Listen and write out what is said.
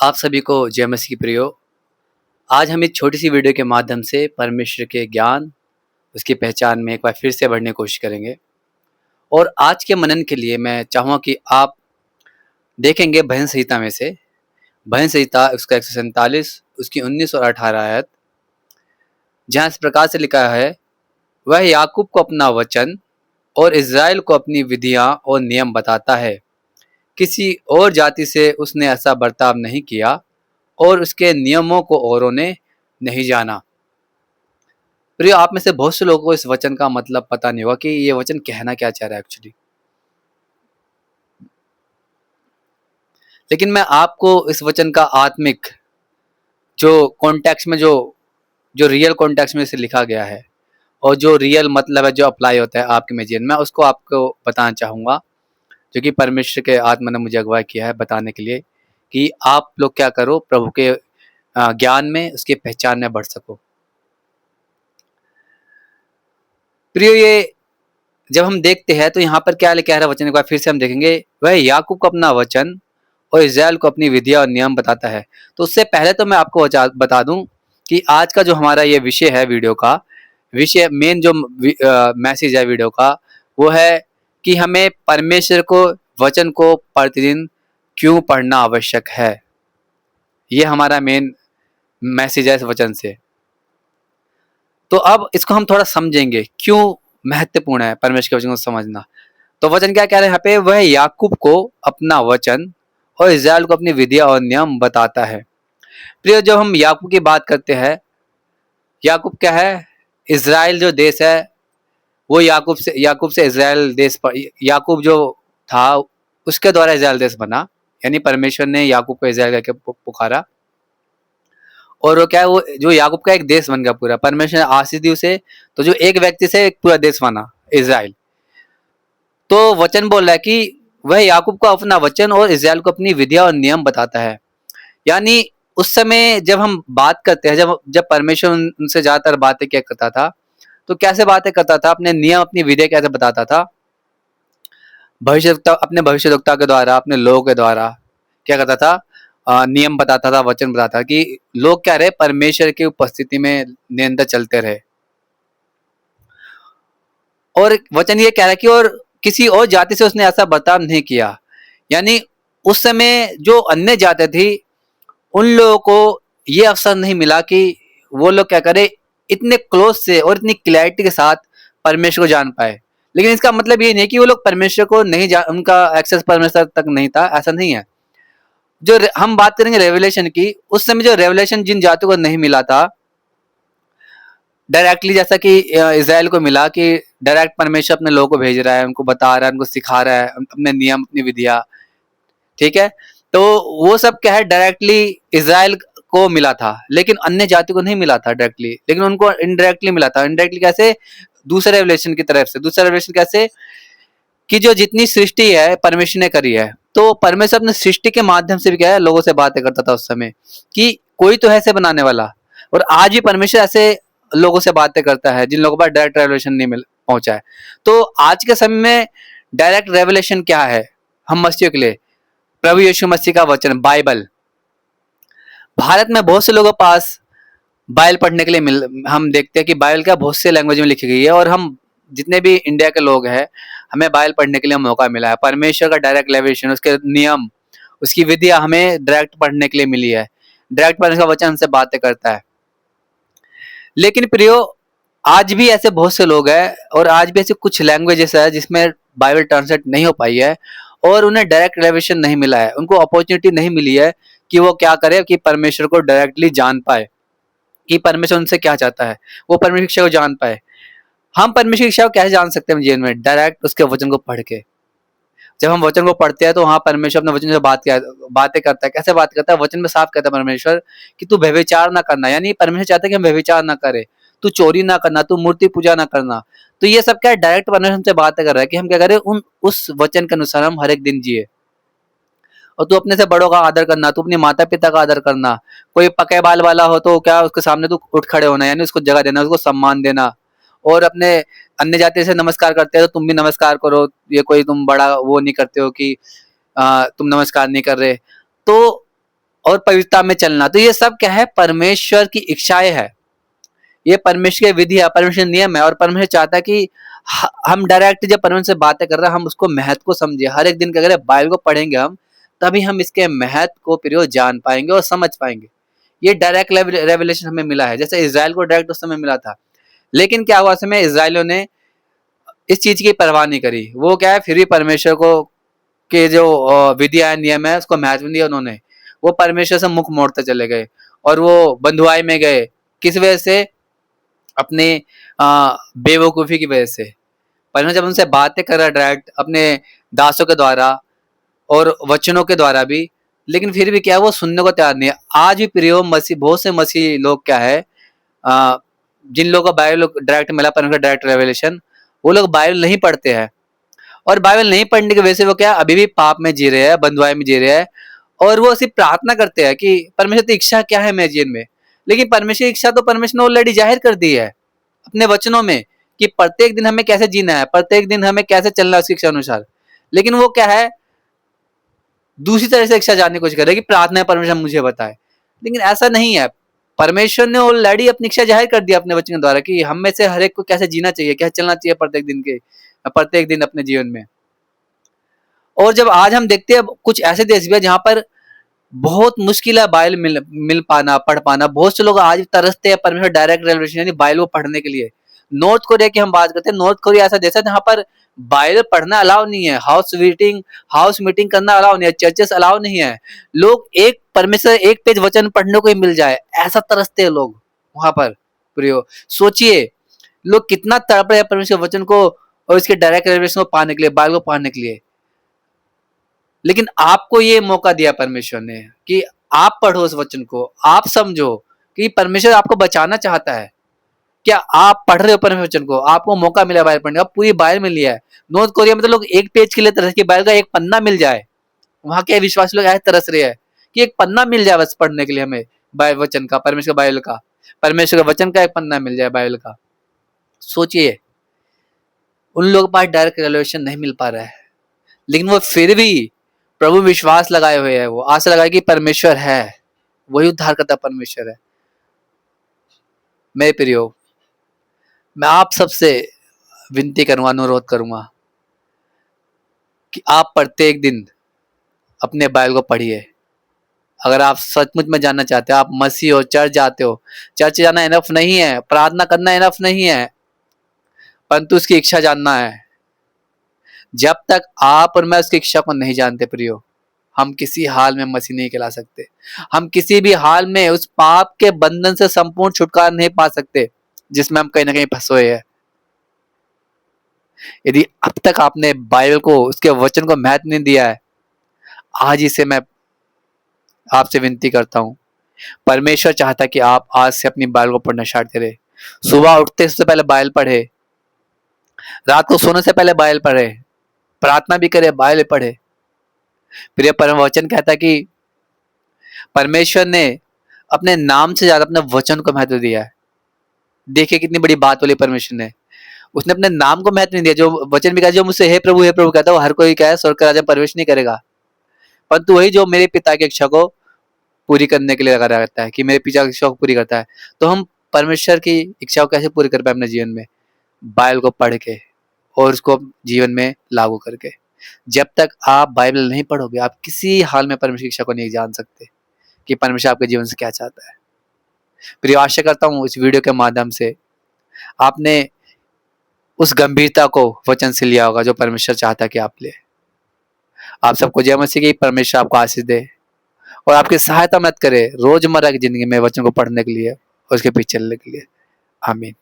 आप सभी को जय मसीह प्रियो। आज हम एक छोटी सी वीडियो के माध्यम से परमेश्वर के ज्ञान, उसकी पहचान में एक बार फिर से बढ़ने की कोशिश करेंगे। और आज के मनन के लिए मैं चाहूँगा कि आप देखेंगे भजन संहिता में से भजन संहिता उसका 147 उसकी 19 और 18 आयत, जहाँ इस प्रकार से लिखा है, वह याकूब को अपना वचन और इज़राइल को अपनी विधियाँ और नियम बताता है। किसी और जाति से उसने ऐसा बर्ताव नहीं किया और उसके नियमों को औरों ने नहीं जाना। प्रिय, आप में से बहुत से लोगों को इस वचन का मतलब पता नहीं होगा कि ये वचन कहना क्या चाह रहा है एक्चुअली। लेकिन मैं आपको इस वचन का आत्मिक जो कॉन्टेक्स्ट में जो जो रियल कॉन्टेक्स्ट में इसे लिखा गया है और जो रियल मतलब है, जो अप्लाई होता है आपके में जीवन में, उसको आपको बताना चाहूँगा, जो कि परमेश्वर के आत्मा ने मुझे अगवा किया है बताने के लिए कि आप लोग क्या करो, प्रभु के ज्ञान में, उसकी पहचान में बढ़ सको। प्रियो, ये जब हम देखते हैं तो यहाँ पर क्या कह रहा है वचन, एक बार फिर से हम देखेंगे, वह याकूब को अपना वचन और इज़राइल को अपनी विधियाँ और नियम बताता है। तो उससे पहले तो मैं आपको बता दूं कि आज का जो हमारा ये विषय है, वीडियो का विषय, मेन जो मैसेज है वीडियो का, वो है कि हमें परमेश्वर को वचन को प्रतिदिन क्यों पढ़ना आवश्यक है। ये हमारा मेन मैसेज है इस वचन से। तो अब इसको हम थोड़ा समझेंगे क्यों महत्वपूर्ण है परमेश्वर के वचन को समझना। तो वचन क्या कह रहे हैं यहाँ पे, वह याकूब को अपना वचन और इज़राइल को अपनी विधियाँ और नियम बताता है। प्रिय, जब हम याकूब की बात करते हैं, याकूब क्या है? इज़राइल जो देश है वो याकूब से इज़राइल देश पर, याकूब जो था उसके द्वारा इज़राइल देश बना, यानी परमेश्वर ने याकूब को इज़राइल करके पुकारा। और वो क्या है, वो जो याकूब का एक देश बन गया पूरा, परमेश्वर ने आशीष दी उसे, तो जो एक व्यक्ति से एक पूरा देश बना, इज़राइल। तो वचन बोल रहा है कि वह याकूब को अपना वचन और इज़राइल को अपनी विधियाँ और नियम बताता है। यानी उस समय जब हम बात करते हैं, जब जब परमेश्वर उनसे ज्यादातर बातें क्या करता था, तो कैसे बातें करता था, अपने नियम अपनी विधियाँ कैसे बताता था, भविष्यवक्ता, अपने भविष्यवक्ता के द्वारा, अपने लोगों के द्वारा क्या करता था, नियम बताता था, वचन बताता था कि लोग क्या रहे, परमेश्वर की उपस्थिति में निरंतर चलते रहे। और वचन ये कह रहा है कि और किसी और जाति से उसने ऐसा बर्ताव नहीं किया। यानी उस समय जो अन्य जाति थी, उन लोगों को ये अवसर नहीं मिला कि वो लोग क्या करे, इतने क्लोज से और इतनी क्लैरिटी के साथ परमेश्वर को जान पाए। लेकिन इसका मतलब ये नहीं कि वो लोग परमेश्वर को नहीं जान, उनका एक्सेस परमेश्वर तक नहीं था, ऐसा नहीं है। जो हम बात करेंगे रेवलेशन की, उस समय जो रेवलेशन जिन जातियों को नहीं मिला था डायरेक्टली, जैसा कि इज़राइल को मिला कि डायरेक्ट परमेश्वर अपने लोगों को भेज रहा है, उनको बता रहा है, उनको सिखा रहा है अपने नियम, अपनी विधियाँ, ठीक है। तो वो सब क्या है, डायरेक्टली इज़राइल को मिला था, लेकिन अन्य जाति को नहीं मिला था डायरेक्टली, लेकिन उनको इनडायरेक्टली मिला था। इनडायरेक्टली कैसे? दूसरे रेवलेशन की तरफ से। दूसरा रेवलेशन कैसे? कि जो जितनी सृष्टि है परमेश्वर ने करी है, तो परमेश्वर अपने सृष्टि के माध्यम से भी क्या है, लोगों से बातें करता था उस समय कि कोई तो है ऐसे बनाने वाला। और आज भी परमेश्वर ऐसे लोगों से बातें करता है जिन लोगों पर डायरेक्ट रेवलेशन नहीं मिल पहुंचा है। तो आज के समय में डायरेक्ट रेवलेशन क्या है हम मसीह के लिए? प्रभु यीशु मसीह का वचन, बाइबल। भारत में बहुत से लोगों के पास बाइबल पढ़ने के लिए हम देखते हैं कि बाइबल का बहुत से लैंग्वेज में लिखी गई है, और हम जितने भी इंडिया के लोग हैं, हमें बाइबल पढ़ने के लिए मौका मिला है। परमेश्वर का डायरेक्ट रेवलेशन, उसके नियम, उसकी विधियां हमें डायरेक्ट पढ़ने के लिए मिली है। डायरेक्ट परमेश्वर का वचन हमसे बातें करता है। लेकिन प्रियो, आज भी ऐसे बहुत से लोग हैं, और आज भी ऐसे कुछ लैंग्वेजेस है जिसमें बाइबल ट्रांसलेट नहीं हो पाई है, और उन्हें डायरेक्ट रेवलेशन नहीं मिला है, उनको अपॉर्चुनिटी नहीं मिली है कि वो क्या करे, कि परमेश्वर को डायरेक्टली जान पाए, कि परमेश्वर उनसे क्या चाहता है, वो परमेश्वर की इच्छा को जान पाए। हम परमेश्वर की इच्छा को कैसे जान सकते हैं जीवन में? डायरेक्ट उसके वचन को पढ़ के। जब हम वचन को पढ़ते हैं तो वहाँ परमेश्वर अपने वचन से बातें करता है। कैसे बात करता है? वचन में साफ कहता है परमेश्वर कि तू व्यभिचार ना करना, यानी परमेश्वर चाहता है कि हम व्यभिचार ना करें, तू चोरी ना करना, तू मूर्ति पूजा ना करना। तो ये सब क्या है, डायरेक्ट परमेश्वर हमसे बातें कर रहा है कि हम क्या करें, उस वचन के अनुसार हम हर एक दिन जिए। और तू अपने से बड़ों का आदर करना, तू अपने माता पिता का आदर करना। कोई पके बाल वाला हो तो क्या उसके सामने तू उठ खड़े होना, यानी उसको जगह देना, उसको सम्मान देना। और अपने अन्य जाति से नमस्कार करते हो तो तुम भी नमस्कार करो। ये कोई तुम बड़ा वो नहीं करते हो कि तुम नमस्कार नहीं कर रहे। तो और पवित्रता में चलना। तो ये सब क्या है? परमेश्वर की इच्छाएं है, ये परमेश्वर की विधि है, परमेश्वर नियम है। और परमेश्वर चाहता है कि हम डायरेक्ट जब परमेश्वर से बातें कर रहे हैं, हम उसको महत्व को समझे। हर एक दिन के अगर बाइबल को पढ़ेंगे हम, तभी हम इसके महत्व को फिर जान पाएंगे और समझ पाएंगे। ये डायरेक्ट रेवलेशन हमें मिला है, जैसे इजराइल को डायरेक्ट उस समय मिला था। लेकिन क्या हुआ, समय इजराइलियों ने इस चीज की परवाह नहीं करी। वो क्या है, फिर भी परमेश्वर को के जो विधि है, नियम है, उसको महत्व दिया उन्होंने। वो परमेश्वर से मुख मोड़ते चले गए और वो बंधुआई में गए। किस वजह से? अपने बेवकूफी की वजह से। परमेश्वर जब उनसे बातें कर रहा है डायरेक्ट अपने दासों के द्वारा और वचनों के द्वारा भी, लेकिन फिर भी क्या है, वो सुनने को तैयार नहीं है। आज भी प्रियो मसीह, बहुत से मसीह लोग क्या है, जिन लोगों को बाइबल डायरेक्ट मिला, परमेश्वर डायरेक्ट रेवलेशन, वो लोग बाइबल नहीं पढ़ते हैं। और बाइबल नहीं पढ़ने की वजह से वो क्या, अभी भी पाप में जी रहे हैं, बंधुआई में जी रहे हैं। और वो सिर्फ प्रार्थना करते हैं कि परमेश्वर की इच्छा क्या है मेरे जीवन में। लेकिन परमेश्वर की इच्छा तो परमेश्वर ने ऑलरेडी जाहिर कर दी है अपने वचनों में, कि प्रत्येक दिन हमें कैसे जीना है, प्रत्येक दिन हमें कैसे चलना है उसकी इच्छा अनुसार। लेकिन वो क्या है, दूसरी तरह से इच्छा जानने की कोशिश कर रहे हैं कि प्रार्थना परमेश्वर मुझे बताए। लेकिन ऐसा नहीं है। परमेश्वर ने ऑलरेडी अपनी इच्छा जाहिर कर दिया अपने वचन के द्वारा कि हम में से हर एक को कैसे जीना चाहिए, कैसे चलना चाहिए प्रत्येक दिन अपने जीवन में। और जब आज हम देखते हैं कुछ ऐसे देश भी है जहां पर बहुत मुश्किल है बाइबल मिल पाना, पढ़ पाना। बहुत से लोग आज तरसते हैं परमेश्वर डायरेक्ट रेवलेशन यानी बाइबल को पढ़ने के लिए। नॉर्थ कोरिया की हम बात करते हैं। नॉर्थ कोरिया ऐसा देश है जहां पर बाइबल पढ़ना अलाउ नहीं है, हाउस मीटिंग करना अलाउ नहीं है, चर्चेस अलाउ नहीं है। लोग एक परमेश्वर एक पेज वचन पढ़ने को ही मिल जाए, ऐसा तरसते हैं लोग वहां पर। प्रियो, सोचिए लोग कितना तड़प रहे हैं परमेश्वर वचन को और इसके डायरेक्ट रेवलेशन को पाने के लिए, बाइबल को पढ़ने के लिए। लेकिन आपको ये मौका दिया परमेश्वर ने कि आप पढ़ो उस वचन को, आप समझो कि परमेश्वर आपको बचाना चाहता है। क्या आप पढ़ रहे हो परमेश्वर वचन को? आपको मौका मिला बाइबल पढ़ने का, पूरी बाइबल मिल लिया है। नॉर्थ कोरिया में तो लोग एक पेज के लिए तरस के, बाइबल का एक पन्ना मिल जाए। वहां के विश्वासी लोग ऐसे तरस रहे हैं कि एक पन्ना मिल जाए बस पढ़ने के लिए हमें, बाइबल वचन का, परमेश्वर बाइबल का, परमेश्वर का वचन का एक पन्ना मिल जाए बाइबल का। सोचिए उन लोगों के पास डायरेक्ट रेवलेशन नहीं मिल पा रहा है, लेकिन वो फिर भी प्रभु विश्वास लगाए हुए है, वो आशा लगाए कि परमेश्वर है, वही उद्धार करता परमेश्वर है। मेरे प्रियो, मैं आप सबसे विनती करूंगा, अनुरोध करूंगा कि आप प्रत्येक दिन अपने बाइबल को पढ़िए। अगर आप सचमुच में जानना चाहते हो, आप मसीह हो, चर्च जाते हो, चर्च जाना इनफ नहीं है, प्रार्थना करना इनफ नहीं है, परंतु उसकी इच्छा जानना है। जब तक आप और मैं उसकी इच्छा को नहीं जानते प्रियो, हम किसी हाल में मसीह नहीं कहला सकते। हम किसी भी हाल में उस पाप के बंधन से संपूर्ण छुटकारा नहीं पा सकते जिसमें हम कहीं ना कहीं फंसे हुए हैं। यदि अब तक आपने बाइबल को, उसके वचन को महत्व नहीं दिया है, आज इसे मैं आपसे विनती करता हूँ। परमेश्वर चाहता है कि आप आज से अपनी बाइबल को पढ़ना स्टार्ट करें। सुबह उठते से पहले बाइबल पढ़े, रात को सोने से पहले बाइबल पढ़े, प्रार्थना भी करे, बाइबल पढ़े। प्रिय परम वचन कहता है कि परमेश्वर ने अपने नाम से ज्यादा अपने वचन को महत्व दिया है। देखिए कितनी बड़ी बात बोली परमेश्वर ने, उसने अपने नाम को महत्व नहीं दिया। जो वचन भी कहा, जो मुझसे हे प्रभु कहता है, वो हर कोई क्या है, स्वर्ग का राज्य प्रवेश नहीं करेगा, परंतु वही जो मेरे पिता की इच्छा को पूरी करने के लिए लगा रहता है, कि मेरे पिता की इच्छा को पूरी करता है। तो हम परमेश्वर की इच्छा को कैसे पूरी कर पाए अपने जीवन में? बाइबल को पढ़ के और उसको जीवन में लागू करके। जब तक आप बाइबल नहीं पढ़ोगे, आप किसी हाल में परमेश्वर की इच्छा को नहीं जान सकते कि परमेश्वर आपके जीवन से क्या चाहता है। प्रिय, आशा करता हूँ इस वीडियो के माध्यम से आपने उस गंभीरता को वचन से लिया होगा जो परमेश्वर चाहता है कि आप ले। आप सबको जय मसीह की, परमेश्वर आपको आशीष दे और आपकी सहायता मत करे रोजमर्रा की जिंदगी में वचन को पढ़ने के लिए और उसके पीछे चलने के लिए। आमीन।